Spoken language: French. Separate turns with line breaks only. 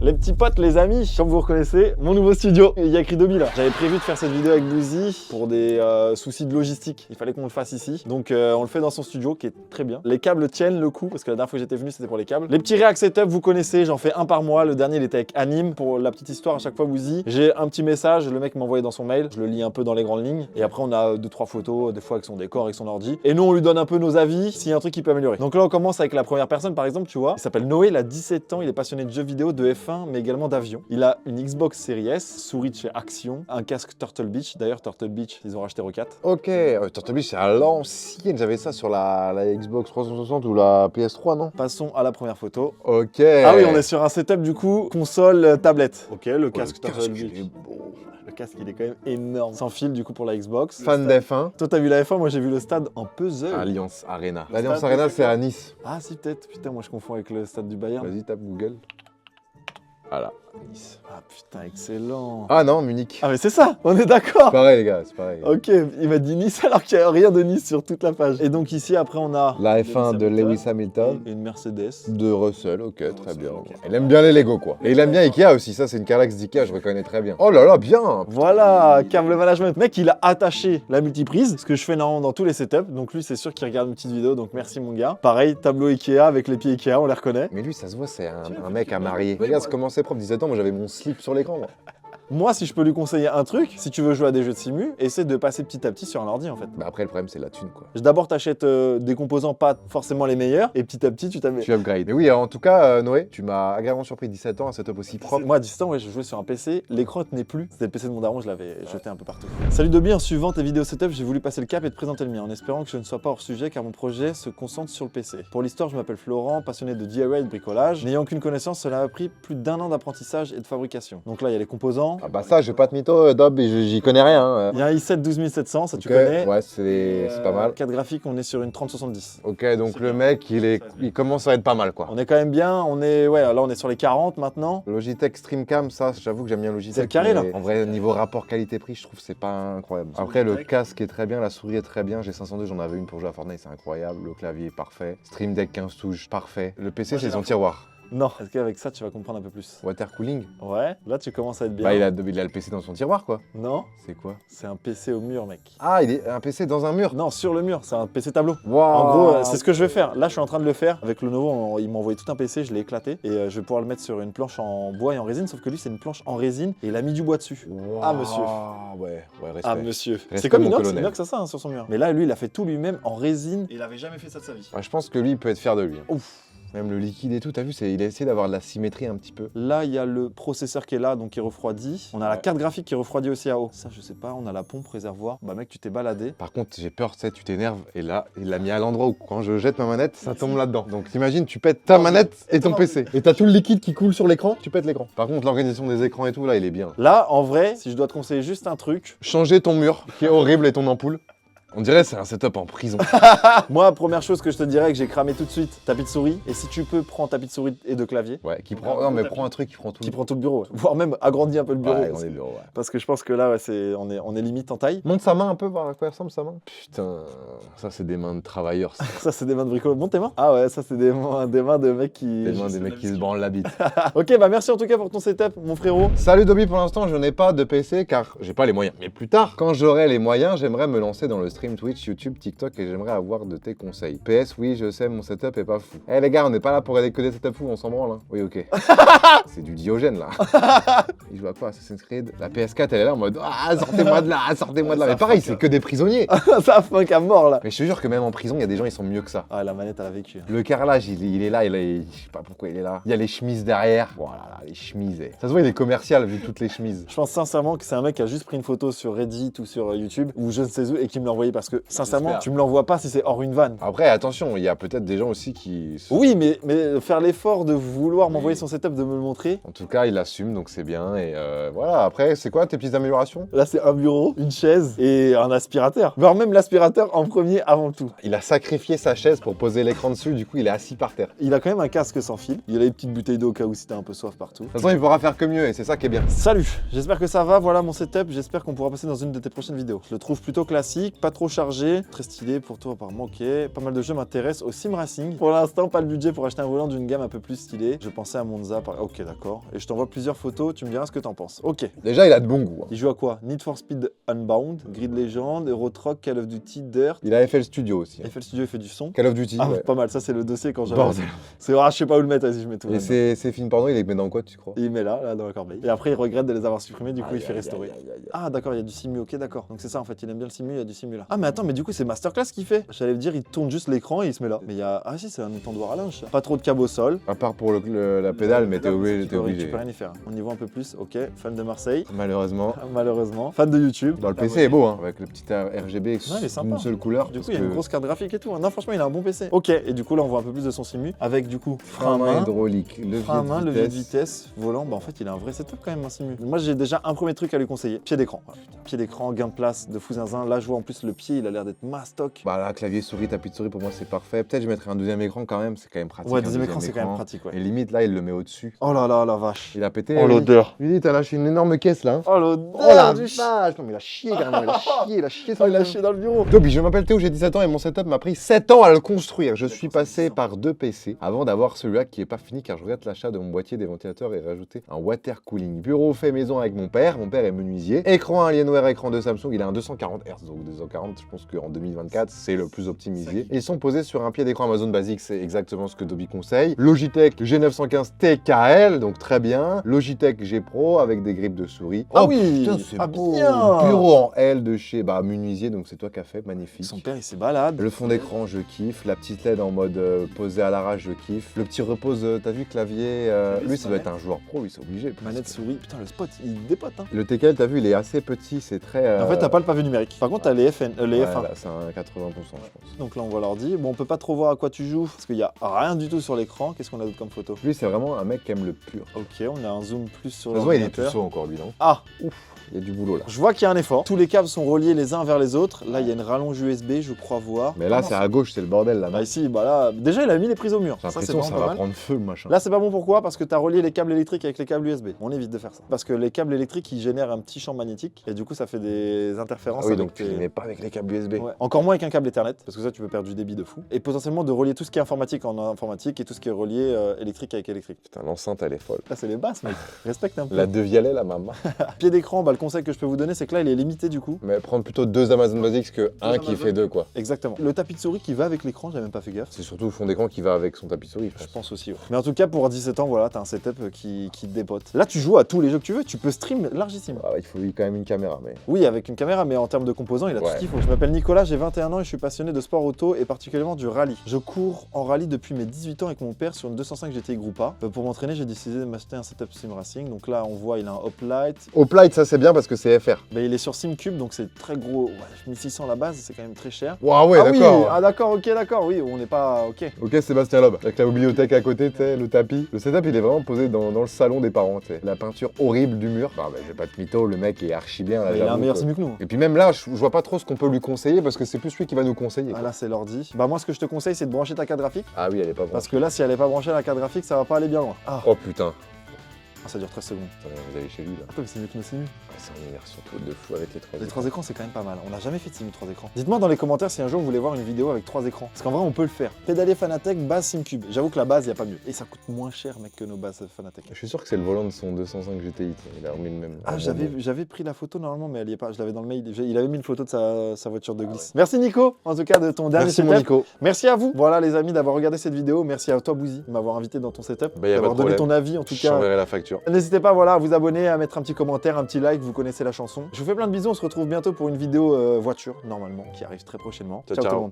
Les petits potes, les amis, comme vous reconnaissez, mon nouveau studio, il y a écrit Dobby là. J'avais prévu de faire cette vidéo avec Bluesy pour des soucis de logistique. Il fallait qu'on le fasse ici. Donc on le fait dans son studio qui est très bien. Les câbles tiennent le coup parce que la dernière fois que j'étais venu c'était pour les câbles. Les petits React Setup, vous connaissez, j'en fais un par mois. Le dernier il était avec Anime. Pour la petite histoire, à chaque fois Bluesy, j'ai un petit message, le mec m'a envoyé dans son mail. Je le lis un peu dans les grandes lignes. Et après on a 2-3 photos, des fois avec son décor, avec son ordi. Et nous on lui donne un peu nos avis s'il y a un truc qui peut améliorer. Donc là on commence avec la première personne par exemple, tu vois. Il s'appelle Noé, il a 17 ans, il est passionné de jeux vidéo, de F1, mais également d'avion. Il a une Xbox Series S, souris de chez Action, un casque Turtle Beach. D'ailleurs, Turtle Beach, ils ont racheté Rocat.
Ok, Turtle Beach, c'est à l'ancienne. J'avais ça sur la Xbox 360 ou la PS3, non?
Passons à la première photo.
Ok.
Ah oui, on est sur un setup du coup, console, tablette. Ok, le casque Turtle Beach. Le casque, il est quand même énorme. Sans fil du coup pour la Xbox.
Fan d'F1.
Toi, t'as vu la F1, moi j'ai vu le stade en puzzle.
Alliance Arena. L'Alliance Arena, c'est à Nice.
Ah si, peut-être. Putain, moi je confonds avec le stade du Bayern.
Vas-y, tape Google. Voilà, Nice.
Ah putain, excellent.
Ah non, Munich.
Ah mais c'est ça, on est d'accord.
Pareil les gars, c'est pareil.
Ok, il m'a dit Nice alors qu'il n'y a rien de Nice sur toute la page. Et donc ici, après, on a
La F1 de Lewis Hamilton.
et une Mercedes.
De Russell, ok, très
Russell,
bien.
ok.
Il aime bien les Lego, quoi. Et il aime bien Ikea aussi, ça c'est une Kallax d'Ikea, je reconnais très bien. Oh là là, bien.
Voilà, câble management. Mec, il a attaché la multiprise, ce que je fais normalement dans tous les setups. Donc lui, c'est sûr qu'il regarde une petite vidéo, donc merci mon gars. Pareil, tableau Ikea avec les pieds Ikea, on les reconnaît.
Mais lui, ça se voit, c'est un mec à marier. Regarde comment c'est propre, 17 ans, moi j'avais mon slip sur l'écran, moi.
Moi, si je peux lui conseiller un truc, si tu veux jouer à des jeux de simu, essaie de passer petit à petit sur un ordi en fait.
Bah après, le problème, c'est la thune, quoi.
D'abord, t'achètes des composants pas forcément les meilleurs, et petit à petit, tu t'amènes.
Tu upgrades. Mais oui, en tout cas, Noé, tu m'as agréablement surpris, 17 ans, un setup aussi propre.
Moi, à 17 ans, ouais, je jouais sur un PC, l'écran ne tenait plus. C'était le PC de mon daron, je l'avais jeté un peu partout. Salut Dobby, en suivant tes vidéos setup, j'ai voulu passer le cap et te présenter le mien, en espérant que je ne sois pas hors sujet car mon projet se concentre sur le PC. Pour l'histoire, je m'appelle Florent, passionné de DIY et de bricolage. N'ayant aucune connaissance, cela a pris plus d'1 an d'apprentissage et de fabrication. Donc là, il y a les composants.
Ah bah ça, je vais pas te mytho, Dob, j'y connais rien.
Il y a un i7 12700, ça tu
Ok,
connais.
ouais, c'est pas mal.
Carte graphique, on est sur une 3070.
Ok, donc le mec, il commence à être pas mal, quoi.
On est quand même bien, là on est sur les 40 maintenant.
Logitech Streamcam, ça, j'avoue que j'aime bien Logitech.
C'est le carré, là.
En vrai, niveau rapport qualité-prix, je trouve que c'est pas incroyable. Après, le casque est très bien, la souris est très bien. J'ai 502, j'en avais une pour jouer à Fortnite, c'est incroyable. Le clavier est parfait. Stream Deck 15 touches, parfait. Le PC, c'est son tiroir.
Non, est-ce qu'avec ça tu vas comprendre un peu plus?
Water cooling.
Ouais, là tu commences à être bien.
Bah, il a le PC dans son tiroir, quoi.
Non,
C'est quoi?
c'est un PC au mur, mec.
Ah, il est un PC dans un mur.
Non, sur le mur, c'est un PC tableau.
Wow.
En gros, c'est ce que je vais faire. Là, je suis en train de le faire. Avec le nouveau, il m'a envoyé tout un PC, je l'ai éclaté. Et je vais pouvoir le mettre sur une planche en bois et en résine. Sauf que lui, c'est une planche en résine et il a mis du bois dessus.
Wow.
Ah, monsieur.
Ouais, respect.
Ah, monsieur.
Respect,
C'est comme
mon
inox,
colonel.
inox à ça hein, sur son mur. Mais là, lui, il a fait tout lui-même en résine. Et il avait jamais fait ça de sa vie.
Ouais, je pense que lui, il peut être fier de lui.
Ouf.
Même le liquide et tout, t'as vu, il a essayé d'avoir de la symétrie un petit peu.
Là, il y a le processeur qui est là, donc qui refroidit. On a la carte graphique qui refroidit aussi à eau. Ça, je sais pas. On a la pompe réservoir. Bah, mec, tu t'es baladé.
Par contre, j'ai peur, tu sais, tu t'énerves, et là, il l'a mis à l'endroit où quand je jette ma manette, ça tombe là-dedans. Donc t'imagines, tu pètes ta manette et ton PC. Et t'as tout le liquide qui coule sur l'écran, tu pètes l'écran. Par contre, l'organisation des écrans et tout, là, il est bien.
Là, en vrai, si je dois te conseiller juste un truc.
Changer ton mur, qui est horrible, et ton ampoule. On dirait que c'est un setup en prison.
Moi, première chose que je te dirais, que j'ai cramé tout de suite, tapis de souris. Et si tu peux, prends tapis de souris et de clavier.
Ouais, qui prend. Non, mais prends un truc qui prend tout.
Qui prend tout le bureau. Ouais. Voire même agrandis un peu le bureau.
Ouais,
parce,
dans les bureaux, ouais.
parce que je pense que là, ouais, on est limite en taille.
Monte sa main un peu, voir à quoi ressemble sa main. Putain, ça c'est des mains de travailleurs, ça.
Ça, c'est des mains de bricolo. Monte tes mains. Ah ouais, ça, c'est des mains de mecs qui.
Des mains des mecs qui se branlent la bite.
Ok, bah merci en tout cas pour ton setup, mon frérot.
Salut Dobby, pour l'instant je n'ai pas de PC car j'ai pas les moyens. Mais plus tard, quand j'aurai les moyens, j'aimerais me lancer dans le stream Twitch, YouTube, TikTok et j'aimerais avoir de tes conseils. PS, oui, je sais, mon setup est pas fou. Eh les gars, on n'est pas là pour aider que des setups fous, on s'en branle. Hein. Oui, ok. C'est du Diogène là. Il joue à quoi? Assassin's Creed. La PS4 elle est là en mode ah, sortez-moi de là, sortez-moi de là. Mais pareil, c'est que des prisonniers.
Ça funk à mort là.
Mais je te jure que même en prison, il y a des gens, ils sont mieux que ça.
Ah, la manette, elle a vécu.
Le carrelage, il est là, je sais pas pourquoi il est là. Il y a les chemises derrière. Voilà, les chemises. Ça se voit, il est commercial vu toutes les chemises.
Je pense sincèrement que c'est un mec qui a juste pris une photo sur Reddit ou sur YouTube ou je ne sais où et qui me l'a envoyé parce que sincèrement, tu me l'envoies pas si c'est hors une vanne.
Après, attention, il y a peut-être des gens aussi qui...
Oui, mais faire l'effort de vouloir m'envoyer son setup, de me le montrer.
En tout cas, il assume, donc c'est bien. Et voilà, après, c'est quoi tes petites améliorations?
Là, c'est un bureau, une chaise et un aspirateur. Voire même l'aspirateur en premier avant tout.
Il a sacrifié sa chaise pour poser l'écran dessus, du coup, il est assis par terre.
Il a quand même un casque sans fil. Il a les petites bouteilles d'eau au cas où si t'as un peu soif partout.
De toute façon, il pourra faire que mieux et c'est ça qui est bien.
Salut, j'espère que ça va. Voilà mon setup. J'espère qu'on pourra passer dans une de tes prochaines vidéos. Je le trouve plutôt classique, pas trop trop chargé. Très stylé pour toi apparemment, ok. Pas mal de jeux m'intéressent au sim racing. Pour l'instant, pas le budget pour acheter un volant d'une gamme un peu plus stylée. Je pensais à Monza, ok d'accord. Et je t'envoie plusieurs photos, tu me diras ce que t'en penses. Ok.
Déjà, il a de bon goût.
Il joue à quoi? Need for Speed Unbound, Grid Legend, Euro Truck, Call of Duty, Dirt.
Il a fait le studio aussi.
Il fait le studio, il fait du son.
Call of Duty,
Ah,
ouais.
pas mal, ça c'est le dossier quand j'avais.
Bordel.
C'est je sais pas où le mettre, vas-y, je mets tout.
Et
là-dedans.
ces films porno, il les met dans quoi, tu crois?
Il met là, dans la corbeille. Et après, il regrette de les avoir supprimés, du coup, il fait restaurer. Ah, d'accord, il y a du simu, ok, d'accord. Donc c'est ça en fait, il aime bien le simu, il y a du simu là. Ah, mais attends, mais du coup, c'est Masterclass qui fait. J'allais me dire, il tourne juste l'écran et il se met là. Mais il y a. Ah, si, c'est un étendoir à linge. Ça. Pas trop de câbles au sol.
À part pour la pédale, mais t'es
Tu
obligé.
peux rien y faire. On y voit un peu plus, ok. Fan de Marseille,
Malheureusement.
malheureusement. Fan de YouTube.
Dans le PC est beau, hein, avec le petit RGB
il est sympa.
une seule couleur.
Du coup,
parce
il y a une
que
grosse carte graphique et tout. Non, franchement, il a un bon PC. Ok, et du coup, là, on voit un peu plus de son simu. Avec du coup,
frein à main hydraulique,
frein à main, levier de
vitesse.
vitesse, volant. Bah, en fait, il a un vrai setup quand même, un simu. Moi, j'ai déjà un premier truc à lui conseiller. Pied d'écran. Voilà. Pied d'écran, gain de place de fou zinzin. Là, je vois en plus le pied, il a l'air d'être mastoc.
Bah là, clavier souris, tapis de souris, pour moi, c'est parfait. Peut-être je mettrais un deuxième écran quand même, c'est quand même pratique.
Ouais,
un
deuxième écran, c'est quand même pratique, ouais.
Et limite, là, il le met au-dessus.
Oh là là, la vache.
Il a pété.
Oh, l'odeur.
Lui, t'as lâché une énorme caisse là. Hein.
Oh l'odeur.
Oh la
du
vache! Non, mais il a chié carrément, il a chié
Oh, il a chié dans le bureau.
Toby, je m'appelle Théo, j'ai 17 ans et mon setup m'a pris 7 ans à le construire. Je suis passé par 2 PC avant d'avoir celui-là qui est pas fini car je regrette l'achat de mon boîtier des ventilateurs et rajouter un water cooling. Bureau fait maison avec mon père est menuisier. Écran Alienware, écran de Samsung, il a un 240 Hz, donc 240, je pense qu'en 2024 c'est le plus optimisé. Ils sont posés sur un pied d'écran Amazon basique, c'est exactement ce que Toby conseille. Logitech G915 TKL, donc très bien. Logitech G Pro avec des grippes de souris.
Ah
Oh,
oui,
putain, c'est
ah
beau.
bien.
Bureau en L de chez menuisier, donc c'est toi qui as fait, magnifique.
Son père, il s'est balade.
Le fond d'écran, je kiffe. La petite LED en mode posé à l'arrache, je kiffe. Le petit repose, t'as vu clavier lui, ça doit être un joueur pro, lui, c'est obligé.
Manette souris. Putain, le spot, il dépote. Hein.
Le TKL, t'as vu, il est assez petit, c'est très.
En fait, t'as pas le pavé numérique. Par contre, t'as les F1.
Ouais, là, c'est un 80%, je pense.
Donc là, on voit l'ordi. Bon, on peut pas trop voir à quoi tu joues parce qu'il y a rien du tout sur l'écran. Qu'est-ce qu'on a d'autre comme photo?
Lui, c'est vraiment un mec qui aime le pur.
Ok, on a un zoom plus sur
Heureusement, il est
l'ordinateur.
puceau encore, lui, non?
Ah,
Ouf, il y a du boulot là.
je vois qu'il y a un effort. Tous les câbles sont reliés les uns vers les autres. Là, il y a une rallonge USB, je crois voir.
Mais là, c'est à gauche, c'est le bordel là.
Bah ici, bah là, déjà, il a mis les prises au mur.
J'ai
Ça, c'est
l'impression que ça
vraiment pas
va
mal.
prendre feu le machin.
Là, c'est pas bon pourquoi? Parce que tu as relié les câbles électriques avec les câbles USB. On évite de faire ça. Parce que les câbles électriques, ils génèrent un petit champ magnétique et du coup, ça fait des interférences.
Ah oui,
avec
donc tu
tes-
les mets pas avec les câbles USB.
Ouais. Encore moins avec un câble Ethernet, parce que ça, tu peux perdre du débit de fou. Et potentiellement de relier tout ce qui est informatique en informatique et tout ce qui est relié électrique avec électrique.
Putain, l'enceinte, elle est folle.
Là, c'est les basses, mec. Respecte un peu.
La Devialet, la maman.
Pied d'écran, bah, le conseil que je peux vous donner, c'est que là, il est limité du coup.
Mais prendre plutôt 2 Amazon Basics que un qui
Amazon.
fait 2, quoi.
Exactement. Le tapis de souris qui va avec l'écran, j'ai même pas fait gaffe.
C'est surtout le fond d'écran qui va avec son tapis souris,
Je pense aussi, ouais. Mais en tout cas, pour 17 ans, voilà, t'as un setup qui te dépote. Là, tu joues à tous les jeux que tu veux, tu peux stream largissime.
Ah, il faut quand même une caméra, mais.
Oui, avec une caméra, mais en termes de composants, il a tout
Ouais.
ce qu'il faut. Je m'appelle Nicolas, j'ai 21 ans et je suis passionné de sport auto et particulièrement du rallye. Je cours en rallye depuis mes 18 ans avec mon père sur une 205 GTI Groupa. Pour m'entraîner, j'ai décidé de m'acheter un setup sim racing. Donc là, on voit, il a un Hoplite.
Hoplite, ça c'est bien parce que c'est FR.
Mais il est sur SimCube, donc c'est très gros. Ouais, 1600 la base, c'est quand même très cher.
Waouh, ouais,
ah
d'accord.
oui, ah d'accord, ok, d'accord, oui, on n'est pas. Ok.
Ok, Sébastien Loeb, avec la bibliothèque à côté, tu sais, le tapis. Le setup, il est vraiment posé dans le salon des parents, tu sais. La peinture horrible du mur. Bah, j'ai pas de mytho, le mec est archi bien. Là,
Il a un
j'avoue
meilleur
que-
simu que nous.
Et puis même là, je vois pas trop ce qu'on peut lui conseiller parce que c'est plus lui qui va nous conseiller.
Ah
quoi.
là, c'est l'ordi. Bah, moi, ce que je te conseille, c'est de brancher ta carte graphique.
Ah oui, elle est pas bonne.
Parce que là, si elle est pas branchée à la carte graphique, ça va pas aller bien loin. Ah,
Oh putain.
ça dure 13 secondes.
Vous allez chez lui là.
Attends, mais c'est mieux que nos simus.
Ah, c'est une immersion de fou avec les 3
Les 3 écrans, c'est quand même pas mal. On n'a jamais fait de simu 3 écrans. Dites-moi dans les commentaires si un jour vous voulez voir une vidéo avec 3 écrans. Parce qu'en vrai, on peut le faire. Pédalier Fanatec, base SimCube. J'avoue que la base, il a pas mieux. Et ça coûte moins cher, mec, que nos bases Fanatec.
Je suis sûr que c'est le volant de son 205 GTI. Il a remis le même.
Ah,
un
j'avais
bon
j'avais pris la photo normalement, mais elle y est pas. Je l'avais dans le mail. Il avait mis une photo de sa voiture de glisse. Merci Nico, en tout cas, de ton dernier
Merci mon
setup.
Nico.
Merci à vous. Voilà, les amis, d'avoir regardé cette vidéo. Merci à toi, Bouzy, de m'avoir invité dans ton setup.
Bah, y a
d'avoir
pas de
donné
problème.
ton avis, en tout
Je
cas.
t'enverrai la facture.
N'hésitez pas voilà, à vous abonner, à mettre un petit commentaire, un petit like, vous connaissez la chanson. Je vous fais plein de bisous, on se retrouve bientôt pour une vidéo voiture, normalement, qui arrive très prochainement.
Ciao,
Ciao tout
ciao.
le monde.